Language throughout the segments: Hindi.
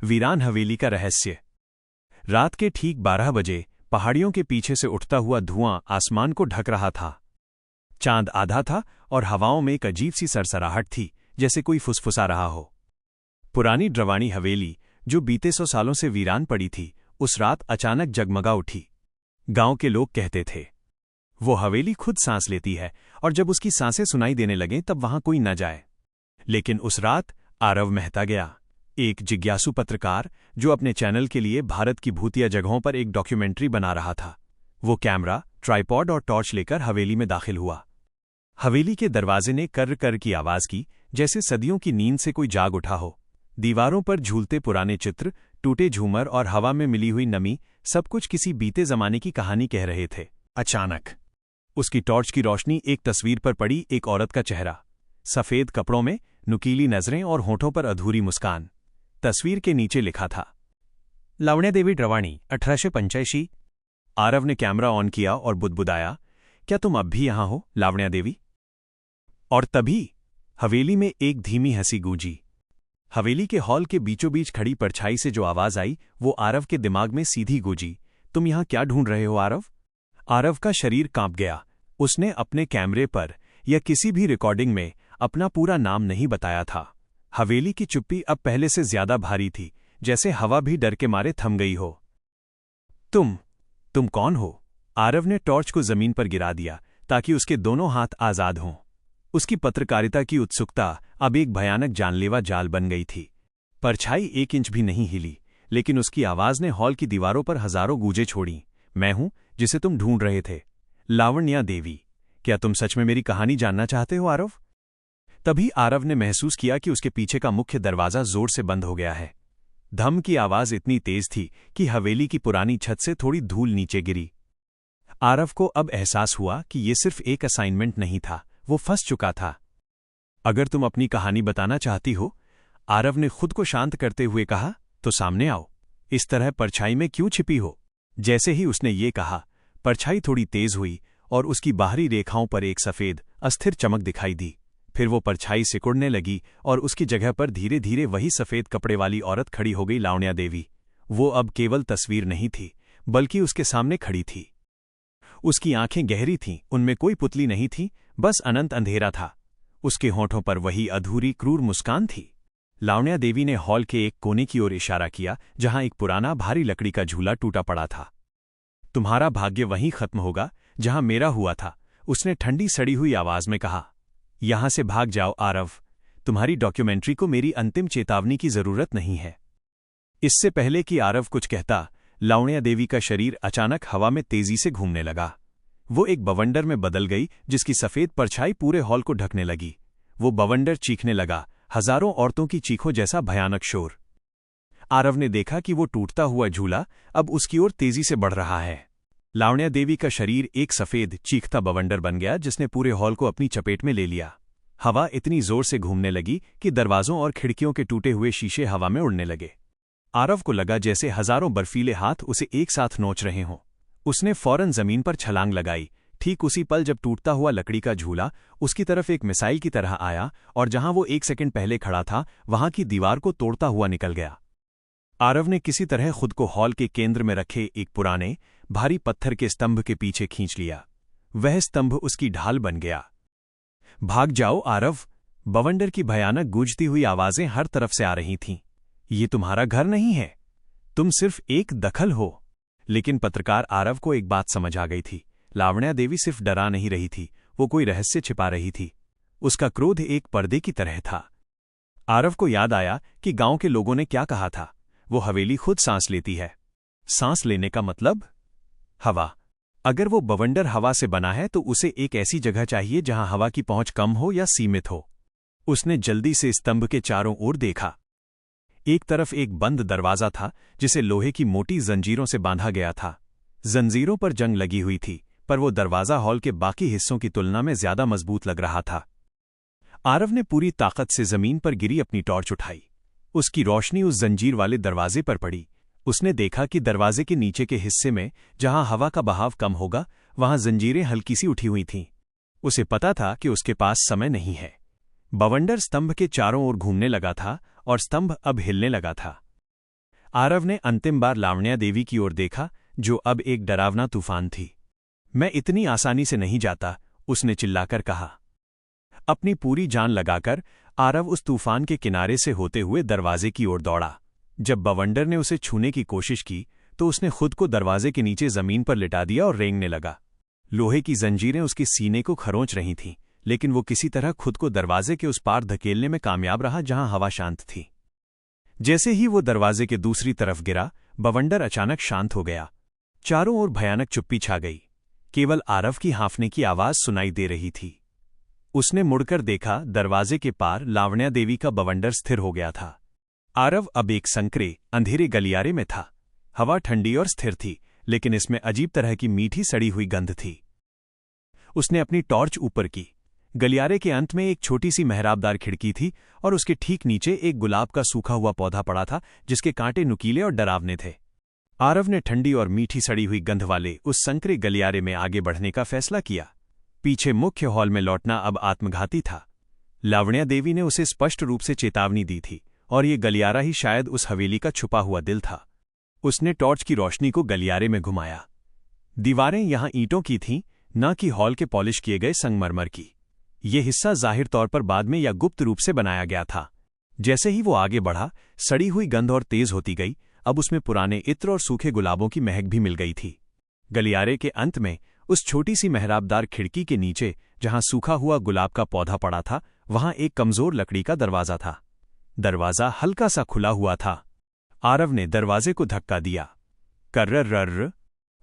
वीरान हवेली का रहस्य। रात के ठीक 12 बजे पहाड़ियों के पीछे से उठता हुआ धुआं आसमान को ढक रहा था। चांद आधा था और हवाओं में एक अजीब सी सरसराहट थी, जैसे कोई फुसफुसा रहा हो। पुरानी ड्रवाणी हवेली, जो बीते 100 सालों से वीरान पड़ी थी, उस रात अचानक जगमगा उठी। गांव के लोग कहते थे, वो हवेली खुद सांस लेती है और जब उसकी सांसें सुनाई देने लगें तब वहां कोई न जाए। लेकिन उस रात आरव मेहता गया, एक जिज्ञासु पत्रकार जो अपने चैनल के लिए भारत की भूतिया जगहों पर एक डॉक्यूमेंट्री बना रहा था। वो कैमरा, ट्राइपॉड और टॉर्च लेकर हवेली में दाखिल हुआ। हवेली के दरवाजे ने कर्र कर्र की आवाज की, जैसे सदियों की नींद से कोई जाग उठा हो। दीवारों पर झूलते पुराने चित्र, टूटे झूमर और हवा में मिली हुई नमी, सब कुछ किसी बीते जमाने की कहानी कह रहे थे। अचानक उसकी टॉर्च की रोशनी एक तस्वीर पर पड़ी, एक औरत का चेहरा, सफेद कपड़ों में, नुकीली नजरें और होठों पर अधूरी मुस्कान। तस्वीर के नीचे लिखा था, लावण्या देवी ड्रवाणी, 1885। आरव ने कैमरा ऑन किया और बुदबुदाया, क्या तुम अब भी यहां हो, लावण्या देवी? और तभी हवेली में एक धीमी हंसी गूंजी। हवेली के हॉल के बीचों बीच खड़ी परछाई से जो आवाज आई, वो आरव के दिमाग में सीधी गूंजी। तुम यहां क्या ढूंढ रहे हो, आरव? आरव का शरीर कांप गया। उसने अपने कैमरे पर या किसी भी रिकॉर्डिंग में अपना पूरा नाम नहीं बताया था। हवेली की चुप्पी अब पहले से ज्यादा भारी थी, जैसे हवा भी डर के मारे थम गई हो। तुम कौन हो? आरव ने टॉर्च को जमीन पर गिरा दिया ताकि उसके दोनों हाथ आजाद हों। उसकी पत्रकारिता की उत्सुकता अब एक भयानक जानलेवा जाल बन गई थी। परछाई 1 इंच भी नहीं हिली, लेकिन उसकी आवाज ने हॉल की दीवारों पर हजारों गूंजें छोड़ी। मैं हूं जिसे तुम ढूंढ रहे थे, लावण्या देवी। क्या तुम सच में मेरी कहानी जानना चाहते हो, आरव? तभी आरव ने महसूस किया कि उसके पीछे का मुख्य दरवाजा जोर से बंद हो गया है। धम की आवाज इतनी तेज थी कि हवेली की पुरानी छत से थोड़ी धूल नीचे गिरी। आरव को अब एहसास हुआ कि ये सिर्फ एक असाइनमेंट नहीं था, वो फंस चुका था। अगर तुम अपनी कहानी बताना चाहती हो, आरव ने खुद को शांत करते हुए कहा, तो सामने आओ। इस तरह परछाई में क्यों छिपी हो? जैसे ही उसने ये कहा, परछाई थोड़ी तेज हुई और उसकी बाहरी रेखाओं पर एक सफेद, अस्थिर चमक दिखाई दी। फिर वो परछाई सिकुड़ने लगी और उसकी जगह पर धीरे धीरे वही सफेद कपड़े वाली औरत खड़ी हो गई, लावण्या देवी। वो अब केवल तस्वीर नहीं थी, बल्कि उसके सामने खड़ी थी। उसकी आंखें गहरी थीं, उनमें कोई पुतली नहीं थी, बस अनंत अंधेरा था। उसके होठों पर वही अधूरी क्रूर मुस्कान थी। लावण्या देवी ने हॉल के एक कोने की ओर इशारा किया, जहां एक पुराना भारी लकड़ी का झूला टूटा पड़ा था। तुम्हारा भाग्य वहीं खत्म होगा जहां मेरा हुआ था, उसने ठंडी सड़ी हुई आवाज में कहा। यहां से भाग जाओ, आरव। तुम्हारी डॉक्यूमेंट्री को मेरी अंतिम चेतावनी की जरूरत नहीं है। इससे पहले कि आरव कुछ कहता, लावण्या देवी का शरीर अचानक हवा में तेजी से घूमने लगा। वो एक बवंडर में बदल गई, जिसकी सफेद परछाई पूरे हॉल को ढकने लगी। वो बवंडर चीखने लगा, हजारों औरतों की चीखों जैसा भयानक शोर। आरव ने देखा कि वो टूटता हुआ झूला अब उसकी ओर तेजी से बढ़ रहा है। लावण्या देवी का शरीर एक सफेद, चीखता बवंडर बन गया, जिसने पूरे हॉल को अपनी चपेट में ले लिया। हवा इतनी जोर से घूमने लगी कि दरवाजों और खिड़कियों के टूटे हुए शीशे हवा में उड़ने लगे। आरव को लगा जैसे हजारों बर्फीले हाथ उसे एक साथ नोच रहे हों। उसने फौरन जमीन पर छलांग लगाई। ठीक उसी पल जब टूटता हुआ लकड़ी का झूला उसकी तरफ एक मिसाइल की तरह आया और जहां वो 1 सेकंड पहले खड़ा था, वहां की दीवार को तोड़ता हुआ निकल गया। आरव ने किसी तरह खुद को हॉल के केंद्र में रखे एक पुराने, भारी पत्थर के स्तंभ के पीछे खींच लिया। वह स्तंभ उसकी ढाल बन गया। भाग जाओ, आरव। बवंडर की भयानक गूंजती हुई आवाजें हर तरफ से आ रही थीं। ये तुम्हारा घर नहीं है, तुम सिर्फ एक दखल हो। लेकिन पत्रकार आरव को एक बात समझ आ गई थी। लावण्या देवी सिर्फ डरा नहीं रही थी, वो कोई रहस्य छिपा रही थी। उसका क्रोध एक पर्दे की तरह था। आरव को याद आया कि गांव के लोगों ने क्या कहा था, वो हवेली खुद सांस लेती है। सांस लेने का मतलब? हवा। अगर वो बवंडर हवा से बना है तो उसे एक ऐसी जगह चाहिए जहां हवा की पहुंच कम हो या सीमित हो। उसने जल्दी से स्तंभ के चारों ओर देखा। एक तरफ एक बंद दरवाजा था, जिसे लोहे की मोटी जंजीरों से बांधा गया था। जंजीरों पर जंग लगी हुई थी, पर वो दरवाजा हॉल के बाकी हिस्सों की तुलना में ज्यादा मजबूत लग रहा था। आरव ने पूरी ताकत से जमीन पर गिरी अपनी टॉर्च उठाई। उसकी रोशनी उस जंजीर वाले दरवाजे पर पड़ी। उसने देखा कि दरवाजे के नीचे के हिस्से में, जहां हवा का बहाव कम होगा, वहां जंजीरें हल्की सी उठी हुई थीं। उसे पता था कि उसके पास समय नहीं है। बवंडर स्तंभ के चारों ओर घूमने लगा था और स्तंभ अब हिलने लगा था। आरव ने अंतिम बार लावण्या देवी की ओर देखा, जो अब एक डरावना तूफान थी। मैं इतनी आसानी से नहीं जाता, उसने चिल्लाकर कहा। अपनी पूरी जान लगाकर आरव उस तूफान के किनारे से होते हुए दरवाजे की ओर दौड़ा। जब बवंडर ने उसे छूने की कोशिश की तो उसने खुद को दरवाजे के नीचे जमीन पर लिटा दिया और रेंगने लगा। लोहे की जंजीरें उसके सीने को खरोंच रही थीं, लेकिन वो किसी तरह खुद को दरवाजे के उस पार धकेलने में कामयाब रहा जहां हवा शांत थी। जैसे ही वो दरवाजे के दूसरी तरफ गिरा, बवंडर अचानक शांत हो गया। चारों ओर भयानक चुप्पी छा गई। केवल आरव की हाँफने की आवाज सुनाई दे रही थी। उसने मुड़कर देखा, दरवाजे के पार लावण्या देवी का बवंडर स्थिर हो गया था। आरव अब एक संकरे, अंधेरे गलियारे में था। हवा ठंडी और स्थिर थी, लेकिन इसमें अजीब तरह की मीठी सड़ी हुई गंध थी। उसने अपनी टॉर्च ऊपर की। गलियारे के अंत में एक छोटी सी मेहराबदार खिड़की थी और उसके ठीक नीचे एक गुलाब का सूखा हुआ पौधा पड़ा था, जिसके कांटे नुकीले और डरावने थे। आरव ने ठंडी और मीठी सड़ी हुई गंध वाले उस संकरे गलियारे में आगे बढ़ने का फैसला किया। पीछे मुख्य हॉल में लौटना अब आत्मघाती था। लावण्या देवी ने उसे स्पष्ट रूप से चेतावनी दी थी, और ये गलियारा ही शायद उस हवेली का छुपा हुआ दिल था। उसने टॉर्च की रोशनी को गलियारे में घुमाया। दीवारें यहां ईंटों की थीं, न कि हॉल के पॉलिश किए गए संगमरमर की। ये हिस्सा जाहिर तौर पर बाद में या गुप्त रूप से बनाया गया था। जैसे ही वो आगे बढ़ा, सड़ी हुई गंध और तेज होती गई। अब उसमें पुराने इत्र और सूखे गुलाबों की महक भी मिल गई थी। गलियारे के अंत में उस छोटी सी मेहराबदार खिड़की के नीचे, जहां सूखा हुआ गुलाब का पौधा पड़ा था, वहां एक कमजोर लकड़ी का दरवाजा था। दरवाजा हल्का सा खुला हुआ था। आरव ने दरवाजे को धक्का दिया। कर्रर्रर्र।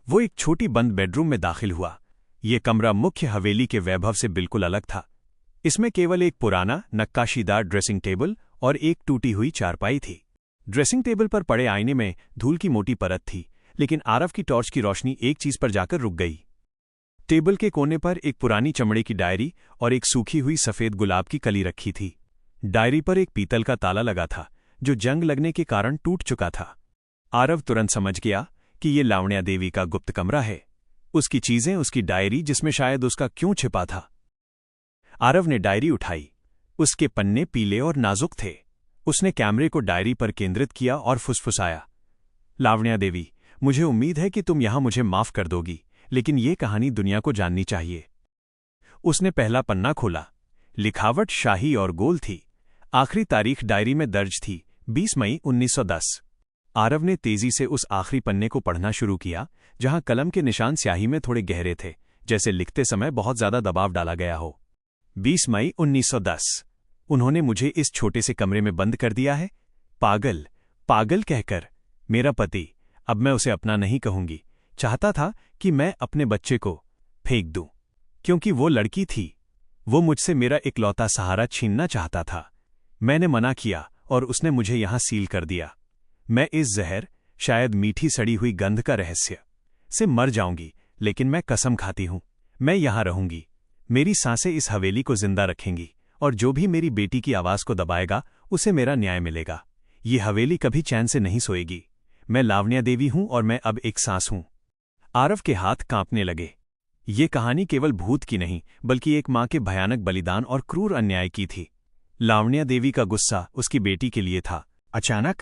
वो एक छोटी बंद बेडरूम में दाखिल हुआ। ये कमरा मुख्य हवेली के वैभव से बिल्कुल अलग था। इसमें केवल एक पुराना नक्काशीदार ड्रेसिंग टेबल और एक टूटी हुई चारपाई थी। ड्रेसिंग टेबल पर पड़े आईने में धूल की मोटी परत थी, लेकिन आरव की टॉर्च की रोशनी एक चीज पर जाकर रुक गई। टेबल के कोने पर एक पुरानी चमड़े की डायरी और एक सूखी हुई सफेद गुलाब की कली रखी थी। डायरी पर एक पीतल का ताला लगा था, जो जंग लगने के कारण टूट चुका था। आरव तुरंत समझ गया कि ये लावण्या देवी का गुप्त कमरा है। उसकी चीजें, उसकी डायरी, जिसमें शायद उसका क्यों छिपा था। आरव ने डायरी उठाई। उसके पन्ने पीले और नाजुक थे। उसने कैमरे को डायरी पर केंद्रित किया और फुसफुसाया, लावण्या देवी, मुझे उम्मीद है कि तुम यहां मुझे माफ कर दोगी, लेकिन ये कहानी दुनिया को जाननी चाहिए। उसने पहला पन्ना खोला। लिखावट शाही और गोल थी। आखिरी तारीख डायरी में दर्ज थी, 20 मई 1910। आरव ने तेजी से उस आखिरी पन्ने को पढ़ना शुरू किया, जहां कलम के निशान स्याही में थोड़े गहरे थे, जैसे लिखते समय बहुत ज्यादा दबाव डाला गया हो। 20 मई 1910। उन्होंने मुझे इस छोटे से कमरे में बंद कर दिया है। पागल, पागल कहकर। मेरा पति, अब मैं उसे अपना नहीं कहूंगी, चाहता था कि मैं अपने बच्चे को फेंक दूं, क्योंकि वो लड़की थी। वो मुझसे मेरा इकलौता सहारा छीनना चाहता था। मैंने मना किया और उसने मुझे यहां सील कर दिया। मैं इस जहर, शायद मीठी सड़ी हुई गंध का रहस्य, से मर जाऊंगी, लेकिन मैं कसम खाती हूं, मैं यहां रहूंगी। मेरी सांसें इस हवेली को जिंदा रखेंगी, और जो भी मेरी बेटी की आवाज को दबाएगा, उसे मेरा न्याय मिलेगा। ये हवेली कभी चैन से नहीं सोएगी। मैं लावण्या देवी हूं और मैं अब एक सांस हूं। आरव के हाथ कांपने लगे। ये कहानी केवल भूत की नहीं, बल्कि एक मां के भयानक बलिदान और क्रूर अन्याय की थी। लावण्या देवी का गुस्सा उसकी बेटी के लिए था। अचानक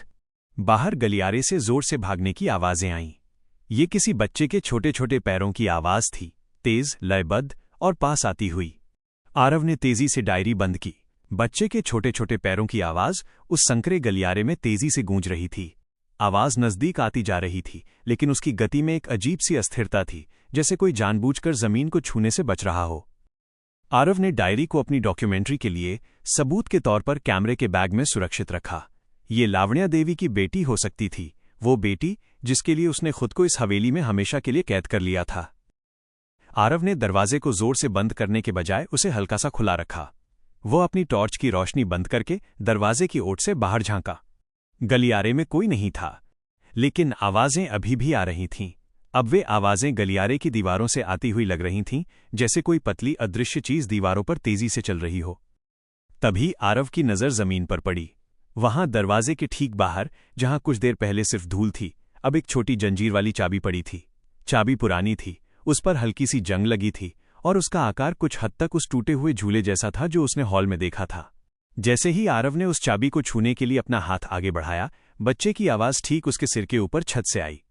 बाहर गलियारे से जोर से भागने की आवाजें आईं। ये किसी बच्चे के छोटे छोटे पैरों की आवाज थी, तेज, लयबद्ध और पास आती हुई। आरव ने तेजी से डायरी बंद की। बच्चे के छोटे छोटे पैरों की आवाज उस संकरे गलियारे में तेजी से गूंज रही थी। आवाज नजदीक आती जा रही थी, लेकिन उसकी गति में एक अजीब सी अस्थिरता थी, जैसे कोई जानबूझकर जमीन को छूने से बच रहा हो। आरव ने डायरी को अपनी डॉक्यूमेंट्री के लिए सबूत के तौर पर कैमरे के बैग में सुरक्षित रखा। ये लावण्या देवी की बेटी हो सकती थी, वो बेटी जिसके लिए उसने खुद को इस हवेली में हमेशा के लिए कैद कर लिया था। आरव ने दरवाजे को जोर से बंद करने के बजाय उसे हल्का सा खुला रखा। वो अपनी टॉर्च की रोशनी बंद करके दरवाजे की ओट से बाहर झांका। गलियारे में कोई नहीं था, लेकिन आवाजें अभी भी आ रही थीं। अब वे आवाजें गलियारे की दीवारों से आती हुई लग रही थीं, जैसे कोई पतली अदृश्य चीज दीवारों पर तेजी से चल रही हो। तभी आरव की नजर जमीन पर पड़ी। वहां दरवाजे के ठीक बाहर, जहां कुछ देर पहले सिर्फ धूल थी, अब एक छोटी जंजीर वाली चाबी पड़ी थी। चाबी पुरानी थी, उस पर हल्की सी जंग लगी थी, और उसका आकार कुछ हद तक उस टूटे हुए झूले जैसा था जो उसने हॉल में देखा था। जैसे ही आरव ने उस चाबी को छूने के लिए अपना हाथ आगे बढ़ाया, बच्चे की आवाज ठीक उसके सिर के ऊपर छत से आई।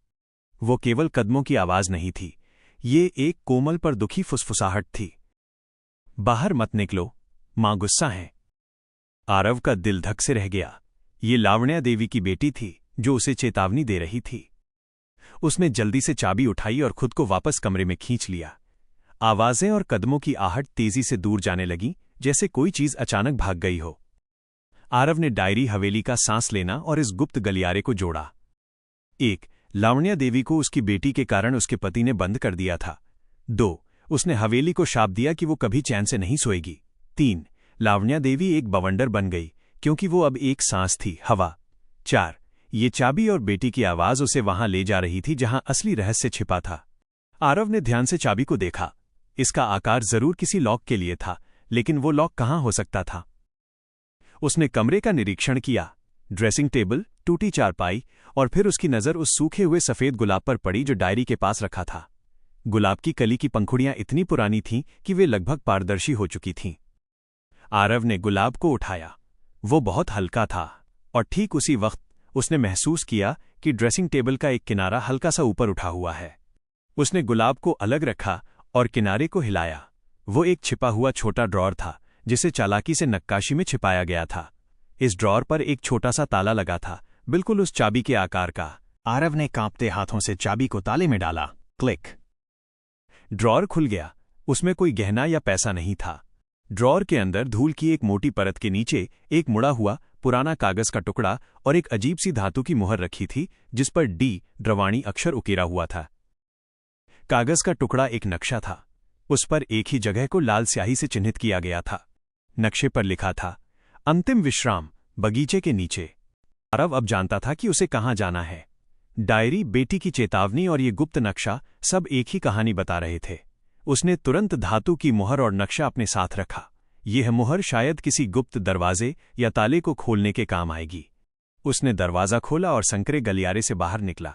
वो केवल कदमों की आवाज नहीं थी, ये एक कोमल पर दुखी फुसफुसाहट थी। बाहर मत निकलो, मां गुस्सा है। आरव का दिल धक से रह गया। ये लावण्या देवी की बेटी थी जो उसे चेतावनी दे रही थी। उसने जल्दी से चाबी उठाई और खुद को वापस कमरे में खींच लिया। आवाजें और कदमों की आहट तेजी से दूर जाने लगी, जैसे कोई चीज अचानक भाग गई हो। आरव ने डायरी, हवेली का सांस लेना और इस गुप्त गलियारे को जोड़ा। 1. लावण्या देवी को उसकी बेटी के कारण उसके पति ने बंद कर दिया था। 2. उसने हवेली को शाप दिया कि वो कभी चैन से नहीं सोएगी। 3. लावण्या देवी एक बवंडर बन गई क्योंकि वो अब एक सांस थी, हवा। 4. ये चाबी और बेटी की आवाज उसे वहां ले जा रही थी जहां असली रहस्य छिपा था। आरव ने ध्यान से चाबी को देखा। इसका आकार जरूर किसी लॉक के लिए था, लेकिन वो लॉक कहां हो सकता था? उसने कमरे का निरीक्षण किया। ड्रेसिंग टेबल, टूटी चारपाई, और फिर उसकी नजर उस सूखे हुए सफेद गुलाब पर पड़ी जो डायरी के पास रखा था। गुलाब की कली की पंखुड़ियां इतनी पुरानी थीं कि वे लगभग पारदर्शी हो चुकी थीं। आरव ने गुलाब को उठाया। वो बहुत हल्का था, और ठीक उसी वक्त उसने महसूस किया कि ड्रेसिंग टेबल का एक किनारा हल्का सा ऊपर उठा हुआ है। उसने गुलाब को अलग रखा और किनारे को हिलाया। वो एक छिपा हुआ छोटा ड्रॉर था जिसे चालाकी से नक्काशी में छिपाया गया था। इस ड्रॉर पर एक छोटा सा ताला लगा था, बिल्कुल उस चाबी के आकार का। आरव ने कांपते हाथों से चाबी को ताले में डाला। क्लिक। ड्रॉर खुल गया। उसमें कोई गहना या पैसा नहीं था। ड्रॉर के अंदर धूल की एक मोटी परत के नीचे एक मुड़ा हुआ पुराना कागज का टुकड़ा और एक अजीब सी धातु की मुहर रखी थी जिस पर डी द्रवाणी अक्षर उकेरा हुआ था। कागज का टुकड़ा एक नक्शा था। उस पर एक ही जगह को लाल स्याही से चिन्हित किया गया था। नक्शे पर लिखा था, अंतिम विश्राम, बगीचे के नीचे। आरव अब जानता था कि उसे कहां जाना है। डायरी, बेटी की चेतावनी और ये गुप्त नक्शा सब एक ही कहानी बता रहे थे। उसने तुरंत धातु की मुहर और नक्शा अपने साथ रखा। यह मुहर शायद किसी गुप्त दरवाजे या ताले को खोलने के काम आएगी। उसने दरवाजा खोला और संकरे गलियारे से बाहर निकला।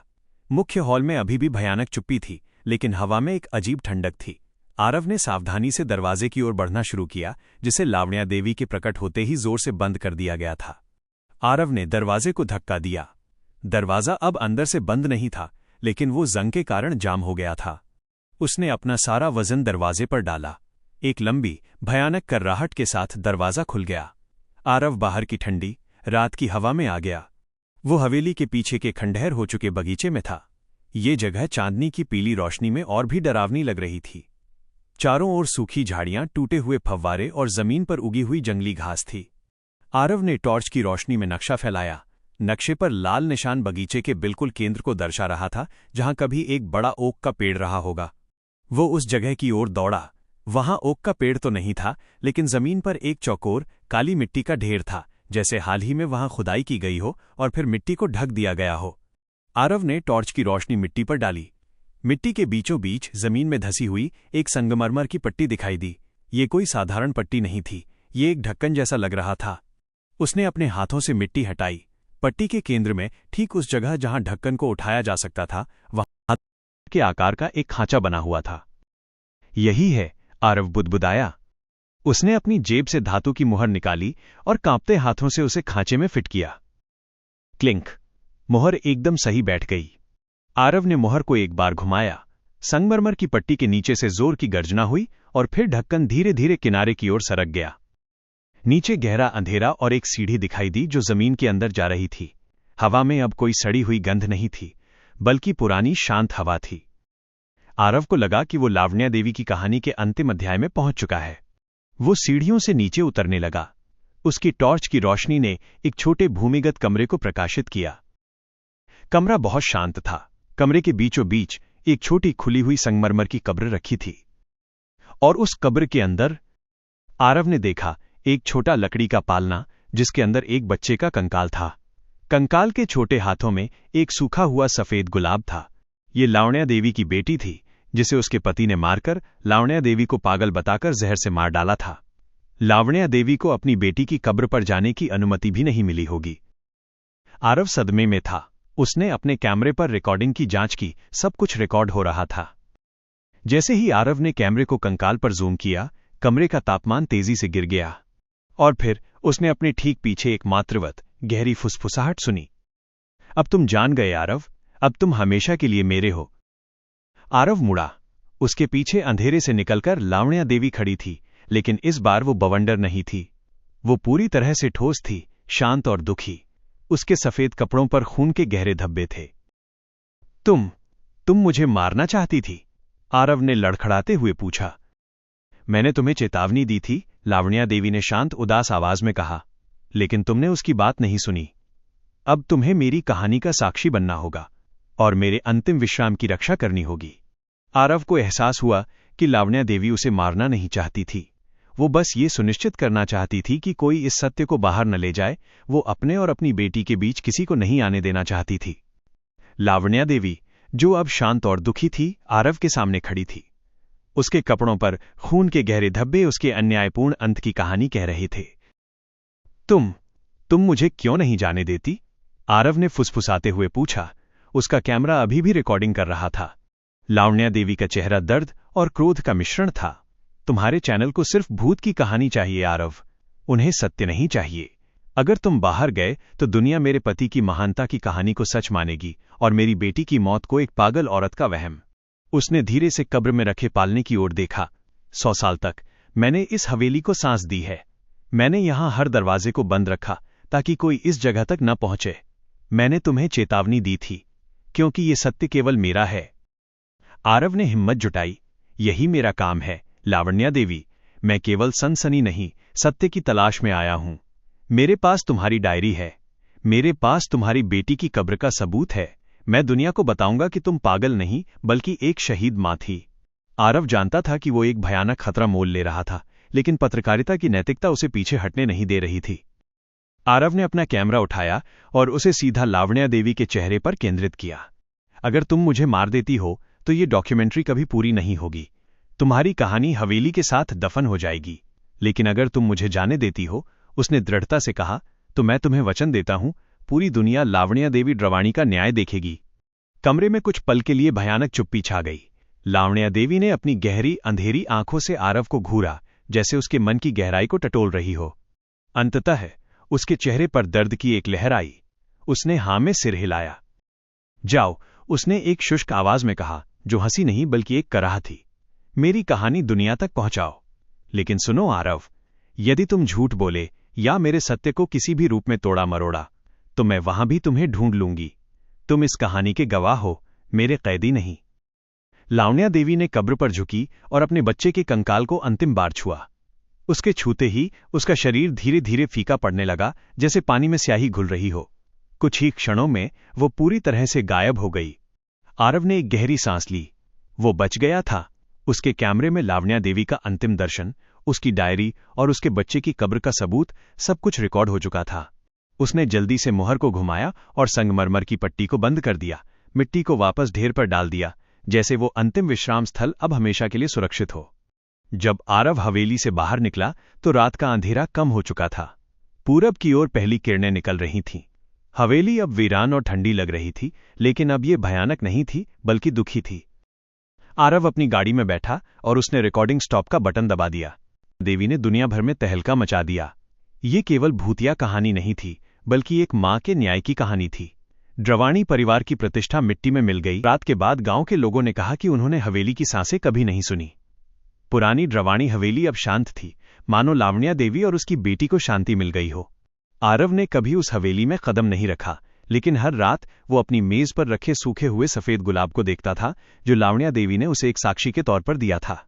मुख्य हॉल में अभी भी भयानक चुप्पी थी, लेकिन हवा में एक अजीब ठंडक थी। आरव ने सावधानी से दरवाजे की ओर बढ़ना शुरू किया, जिसे लावण्या देवी के प्रकट होते ही जोर से बंद कर दिया गया था। आरव ने दरवाजे को धक्का दिया। दरवाजा अब अंदर से बंद नहीं था, लेकिन वो जंग के कारण जाम हो गया था। उसने अपना सारा वजन दरवाजे पर डाला। एक लंबी, भयानक कर्राहट के साथ दरवाजा खुल गया। आरव बाहर की ठंडी, रात की हवा में आ गया। वो हवेली के पीछे के खंडहर हो चुके बगीचे में था। ये जगह चांदनी की पीली रोशनी में और भी डरावनी लग रही थी। चारों ओर सूखी झाड़ियां, टूटे हुए फव्वारे और जमीन पर उगी हुई जंगली घास थी। आरव ने टॉर्च की रोशनी में नक्शा फैलाया। नक्शे पर लाल निशान बगीचे के बिल्कुल केंद्र को दर्शा रहा था, जहां कभी एक बड़ा ओक का पेड़ रहा होगा। वो उस जगह की ओर दौड़ा। वहां ओक का पेड़ तो नहीं था, लेकिन जमीन पर एक चौकोर, काली मिट्टी का ढेर था, जैसे हाल ही में वहां खुदाई की गई हो और फिर मिट्टी को ढक दिया गया हो। आरव ने टॉर्च की रोशनी मिट्टी पर डाली। मिट्टी के बीचों बीच जमीन में धसी हुई एक संगमरमर की पट्टी दिखाई दी। ये कोई साधारण पट्टी नहीं थी, ये एक ढक्कन जैसा लग रहा था। उसने अपने हाथों से मिट्टी हटाई। पट्टी के केंद्र में, ठीक उस जगह जहां ढक्कन को उठाया जा सकता था, वहां के आकार का एक खांचा बना हुआ था। यही है, आरव बुदबुदाया। उसने अपनी जेब से धातु की मुहर निकाली और कांपते हाथों से उसे खांचे में फिट किया। क्लिंक। मुहर एकदम सही बैठ गई। आरव ने मुहर को एक बार घुमाया। संगमरमर की पट्टी के नीचे से जोर की गर्जना हुई और फिर ढक्कन धीरे धीरे किनारे की ओर सरक गया। नीचे गहरा अंधेरा और एक सीढ़ी दिखाई दी जो जमीन के अंदर जा रही थी। हवा में अब कोई सड़ी हुई गंध नहीं थी, बल्कि पुरानी शांत हवा थी। आरव को लगा कि वो लावण्या देवी की कहानी के अंतिम अध्याय में पहुंच चुका है। वो सीढ़ियों से नीचे उतरने लगा। उसकी टॉर्च की रोशनी ने एक छोटे भूमिगत कमरे को प्रकाशित किया। कमरा बहुत शांत था। कमरे के बीचों बीच एक छोटी खुली हुई संगमरमर की कब्र रखी थी, और उस कब्र के अंदर आरव ने देखा एक छोटा लकड़ी का पालना, जिसके अंदर एक बच्चे का कंकाल था। कंकाल के छोटे हाथों में एक सूखा हुआ सफेद गुलाब था। ये लावण्या देवी की बेटी थी, जिसे उसके पति ने मारकर लावण्या देवी को पागल बताकर जहर से मार डाला था। लावण्या देवी को अपनी बेटी की कब्र पर जाने की अनुमति भी नहीं मिली होगी। आरव सदमे में था। उसने अपने कैमरे पर रिकॉर्डिंग की जांच की। सब कुछ रिकॉर्ड हो रहा था। जैसे ही आरव ने कैमरे को कंकाल पर जूम किया, कमरे का तापमान तेजी से गिर गया, और फिर उसने अपने ठीक पीछे एक मातृवत, गहरी फुसफुसाहट सुनी। अब तुम जान गए आरव, अब तुम हमेशा के लिए मेरे हो। आरव मुड़ा। उसके पीछे अंधेरे से निकलकर लावण्या देवी खड़ी थी, लेकिन इस बार वो बवंडर नहीं थी। वो पूरी तरह से ठोस थी, शांत और दुखी। उसके सफेद कपड़ों पर खून के गहरे धब्बे थे। तुम मुझे मारना चाहती थी? आरव ने लड़खड़ाते हुए पूछा। मैंने तुम्हें चेतावनी दी थी, लावण्या देवी ने शांत उदास आवाज में कहा, लेकिन तुमने उसकी बात नहीं सुनी। अब तुम्हें मेरी कहानी का साक्षी बनना होगा और मेरे अंतिम विश्राम की रक्षा करनी होगी। आरव को एहसास हुआ कि लावण्या देवी उसे मारना नहीं चाहती थी। वो बस ये सुनिश्चित करना चाहती थी कि कोई इस सत्य को बाहर न ले जाए। वो अपने और अपनी बेटी के बीच किसी को नहीं आने देना चाहती थी। लावण्या देवी, जो अब शांत और दुखी थी, आरव के सामने खड़ी थी। उसके कपड़ों पर खून के गहरे धब्बे उसके अन्यायपूर्ण अंत की कहानी कह रहे थे। तुम मुझे क्यों नहीं जाने देती? आरव ने फुसफुसाते हुए पूछा। उसका कैमरा अभी भी रिकॉर्डिंग कर रहा था। लावण्या देवी का चेहरा दर्द और क्रोध का मिश्रण था। तुम्हारे चैनल को सिर्फ भूत की कहानी चाहिए आरव, उन्हें सत्य नहीं चाहिए। अगर तुम बाहर गए तो दुनिया मेरे पति की महानता की कहानी को सच मानेगी और मेरी बेटी की मौत को एक पागल औरत का वहम। उसने धीरे से कब्र में रखे पालने की ओर देखा। 100 साल तक मैंने इस हवेली को सांस दी है। मैंने यहां हर दरवाजे को बंद रखा ताकि कोई इस जगह तक न पहुंचे। मैंने तुम्हें चेतावनी दी थी, क्योंकि ये सत्य केवल मेरा है। आरव ने हिम्मत जुटाई। यही मेरा काम है लावण्या देवी। मैं केवल सनसनी नहीं, सत्य की तलाश में आया हूं। मेरे पास तुम्हारी डायरी है, मेरे पास तुम्हारी बेटी की कब्र का सबूत है। मैं दुनिया को बताऊंगा कि तुम पागल नहीं बल्कि एक शहीद मां थी। आरव जानता था कि वो एक भयानक खतरा मोल ले रहा था, लेकिन पत्रकारिता की नैतिकता उसे पीछे हटने नहीं दे रही थी। आरव ने अपना कैमरा उठाया और उसे सीधा लावण्या देवी के चेहरे पर केंद्रित किया। अगर तुम मुझे मार देती हो तो ये डॉक्यूमेंट्री कभी पूरी नहीं होगी। तुम्हारी कहानी हवेली के साथ दफन हो जाएगी। लेकिन अगर तुम मुझे जाने देती हो, उसने दृढ़ता से कहा, तो मैं तुम्हें वचन देता हूं, पूरी दुनिया लावण्या देवी ड्रवाणी का न्याय देखेगी। कमरे में कुछ पल के लिए भयानक चुप्पी छा गई। लावण्या देवी ने अपनी गहरी अंधेरी आंखों से आरव को घूरा, जैसे उसके मन की गहराई को टटोल रही हो। अंततः उसके चेहरे पर दर्द की एक लहर आई। उसने हां में सिर हिलाया। जाओ, उसने एक शुष्क आवाज में कहा, जो हंसी नहीं बल्कि एक कराह थी। मेरी कहानी दुनिया तक पहुंचाओ। लेकिन सुनो आरव, यदि तुम झूठ बोले या मेरे सत्य को किसी भी रूप में तोड़ा मरोड़ा, तो मैं वहां भी तुम्हें ढूंढ लूंगी। तुम इस कहानी के गवाह हो, मेरे कैदी नहीं। लावण्या देवी ने कब्र पर झुकी और अपने बच्चे के कंकाल को अंतिम बार छुआ। उसके छूते ही उसका शरीर धीरे धीरे फीका पड़ने लगा, जैसे पानी में स्याही घुल रही हो। कुछ ही क्षणों में वो पूरी तरह से गायब हो गई। आरव ने एक गहरी सांस ली। वो बच गया था। उसके कैमरे में लावण्या देवी का अंतिम दर्शन, उसकी डायरी और उसके बच्चे की कब्र का सबूत, सब कुछ रिकॉर्ड हो चुका था। उसने जल्दी से मुहर को घुमाया और संगमरमर की पट्टी को बंद कर दिया। मिट्टी को वापस ढेर पर डाल दिया, जैसे वो अंतिम विश्राम स्थल अब हमेशा के लिए सुरक्षित हो। जब आरव हवेली से बाहर निकला तो रात का अंधेरा कम हो चुका था। पूरब की ओर पहली किरणें निकल रही थीं। हवेली अब वीरान और ठंडी लग रही थी, लेकिन अब ये भयानक नहीं थी बल्कि दुखी थी। आरव अपनी गाड़ी में बैठा और उसने रिकॉर्डिंग स्टॉप का बटन दबा दिया। देवी ने दुनिया भर में तहलका मचा दिया। ये केवल भूतिया कहानी नहीं थी, बल्कि एक मां के न्याय की कहानी थी। ड्रवाणी परिवार की प्रतिष्ठा मिट्टी में मिल गई। रात के बाद गांव के लोगों ने कहा कि उन्होंने हवेली की सांसें कभी नहीं सुनी। पुरानी ड्रवाणी हवेली अब शांत थी, मानो लावण्या देवी और उसकी बेटी को शांति मिल गई हो। आरव ने कभी उस हवेली में कदम नहीं रखा, लेकिन हर रात वो अपनी मेज पर रखे सूखे हुए सफेद गुलाब को देखता था, जो लावण्या देवी ने उसे एक साक्षी के तौर पर दिया था।